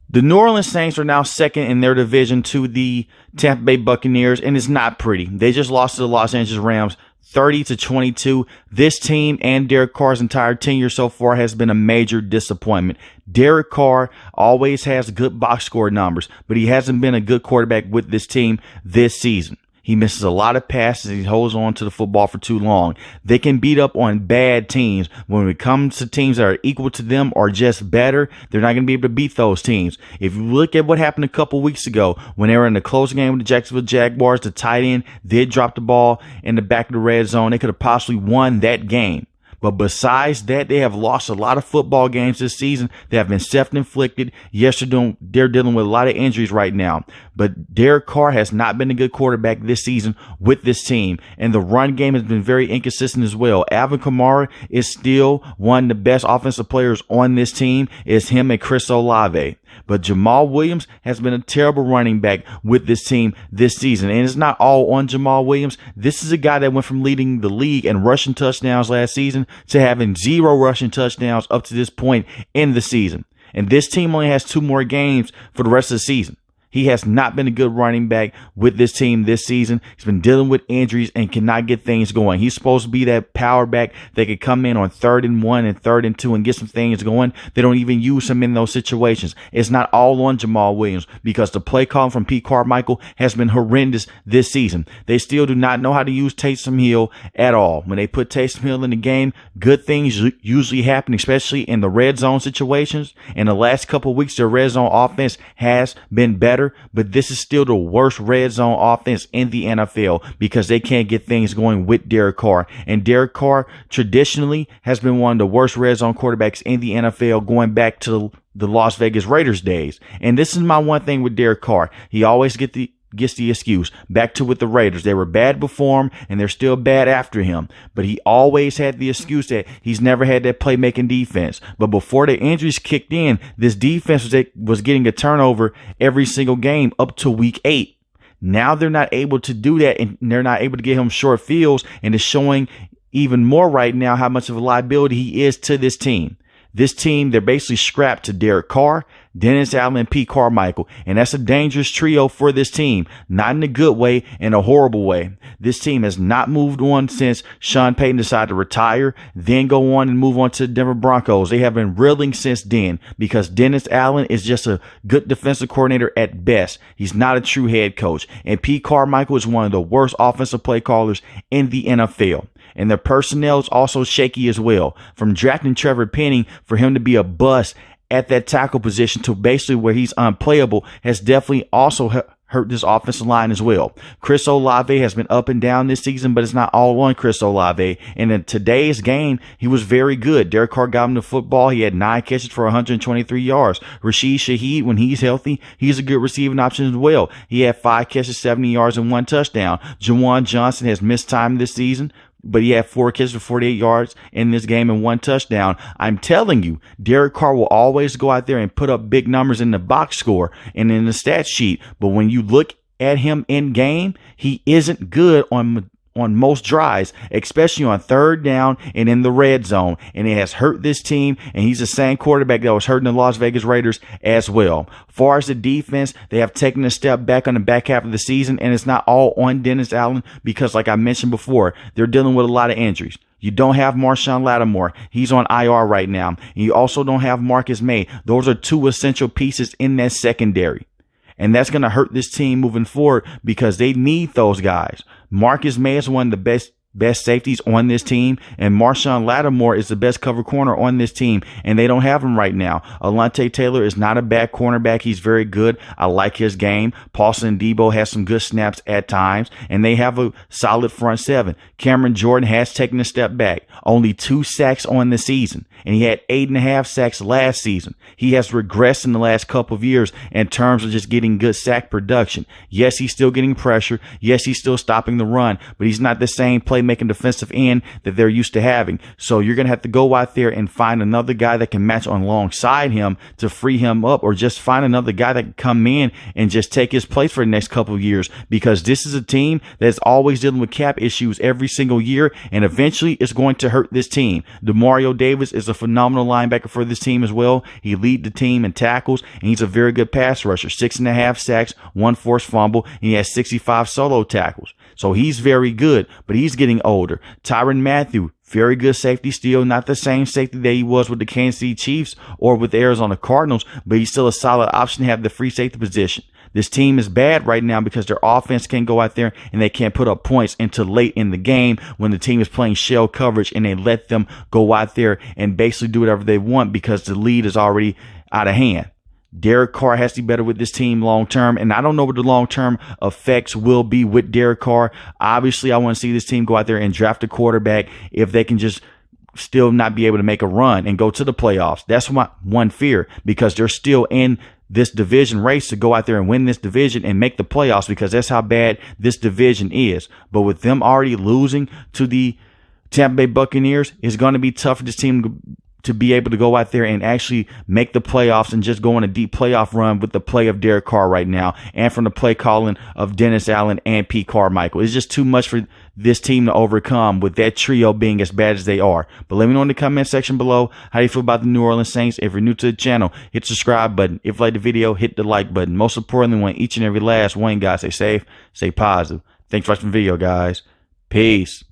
The New Orleans Saints are now second in their division to the Tampa Bay Buccaneers, and it's not pretty. They just lost to the Los Angeles Rams 30-22. This team and Derek Carr's entire tenure so far has been a major disappointment. Derek Carr always has good box score numbers, but he hasn't been a good quarterback with this team this season. He misses a lot of passes. He holds on to the football for too long. They can beat up on bad teams. When it comes to teams that are equal to them or just better, they're not going to be able to beat those teams. If you look at what happened a couple weeks ago when they were in the closing game with the Jacksonville Jaguars, the tight end did drop the ball in the back of the red zone. They could have possibly won that game. But besides that, they have lost a lot of football games this season that have been self-inflicted. Yes, they're dealing with a lot of injuries right now. But Derek Carr has not been a good quarterback this season with this team. And the run game has been very inconsistent as well. Alvin Kamara is still one of the best offensive players on this team. It's him and Chris Olave. But Jamal Williams has been a terrible running back with this team this season. And it's not all on Jamal Williams. This is a guy that went from leading the league in rushing touchdowns last season to having 0 rushing touchdowns up to this point in the season. And this team only has 2 more games for the rest of the season. He has not been a good running back with this team this season. He's been dealing with injuries and cannot get things going. He's supposed to be that power back that could come in on 3rd and 1 and 3rd and 2 and get some things going. They don't even use him in those situations. It's not all on Jamal Williams because the play call from Pete Carmichael has been horrendous this season. They still do not know how to use Taysom Hill at all. When they put Taysom Hill in the game, good things usually happen, especially in the red zone situations. In the last couple of weeks, their red zone offense has been better. But this is still the worst red zone offense in the NFL because they can't get things going with Derek Carr. And Derek Carr traditionally has been one of the worst red zone quarterbacks in the NFL going back to the Las Vegas Raiders days. And this is my one thing with Derek Carr. He always gets the excuse. Back to with the Raiders. They were bad before him and they're still bad after him. But he always had the excuse that he's never had that playmaking defense. But before the injuries kicked in, this defense was getting a turnover every single game up to week 8. Now they're not able to do that and they're not able to get him short fields, and it's showing even more right now how much of a liability he is to this team. This team, they're basically scrapped to Derek Carr, Dennis Allen, and Pete Carmichael. And that's a dangerous trio for this team. Not in a good way, in a horrible way. This team has not moved on since Sean Payton decided to retire, then go on and move on to the Denver Broncos. They have been reeling since then because Dennis Allen is just a good defensive coordinator at best. He's not a true head coach. And Pete Carmichael is one of the worst offensive play callers in the NFL. And their personnel is also shaky as well. From drafting Trevor Penning for him to be a bust at that tackle position to basically where he's unplayable has definitely also hurt this offensive line as well. Chris Olave has been up and down this season, but it's not all on Chris Olave. And in today's game, he was very good. Derek Carr got him the football. He had 9 catches for 123 yards. Rashid Shaheed, when he's healthy, he's a good receiving option as well. He had 5 catches, 70 yards, and 1 touchdown. Jawan Johnson has missed time this season, but he had 4 catches for 48 yards in this game and 1 touchdown. I'm telling you, Derek Carr will always go out there and put up big numbers in the box score and in the stat sheet. But when you look at him in game, he isn't good on most drives, especially on 3rd down and in the red zone. And it has hurt this team, and he's the same quarterback that was hurting the Las Vegas Raiders as well. Far as the defense, they have taken a step back on the back half of the season, and it's not all on Dennis Allen because, like I mentioned before, they're dealing with a lot of injuries. You don't have Marshawn Lattimore. He's on IR right now. And you also don't have Marcus May. Those are 2 essential pieces in that secondary. And that's going to hurt this team moving forward because they need those guys. Marcus May is one of the best safeties on this team, and Marshawn Lattimore is the best cover corner on this team, and they don't have him right now. Alontae Taylor is not a bad cornerback. He's very good. I like his game. Paulson Debo has some good snaps at times, and they have a solid front 7. Cameron Jordan has taken a step back. Only 2 sacks on the season, and he had 8.5 sacks last season. He has regressed in the last couple of years in terms of just getting good sack production. Yes, he's still getting pressure. Yes, he's still stopping the run, but he's not the same playmaking defensive end that they're used to having. So you're going to have to go out there and find another guy that can match alongside him to free him up, or just find another guy that can come in and just take his place for the next couple of years, because this is a team that's always dealing with cap issues every single year, and eventually it's going to hurt this team. DeMario Davis is is a phenomenal linebacker for this team as well. He lead the team in tackles, and he's a very good pass rusher. 6.5 sacks, 1 forced fumble, and he has 65 solo tackles. So he's very good, but he's getting older. Tyrann Mathieu, very good safety still. Not the same safety that he was with the Kansas City Chiefs or with the Arizona Cardinals, but he's still a solid option to have the free safety position. This team is bad right now because their offense can't go out there and they can't put up points until late in the game when the team is playing shell coverage and they let them go out there and basically do whatever they want because the lead is already out of hand. Derek Carr has to be better with this team long term, and I don't know what the long term effects will be with Derek Carr. Obviously, I want to see this team go out there and draft a quarterback if they can just still not be able to make a run and go to the playoffs. That's my one fear, because they're still in this division race to go out there and win this division and make the playoffs, because that's how bad this division is. But with them already losing to the Tampa Bay Buccaneers, it's going to be tough for this team to be able to go out there and actually make the playoffs and just go on a deep playoff run with the play of Derek Carr right now and from the play calling of Dennis Allen and Pete Carmichael. It's just too much for this team to overcome with that trio being as bad as they are. But let me know in the comment section below how you feel about the New Orleans Saints. If you're new to the channel, hit the subscribe button. If you like the video, hit the like button. Most importantly, want each and every last one, guys, stay safe, stay positive. Thanks for watching the video, guys. Peace.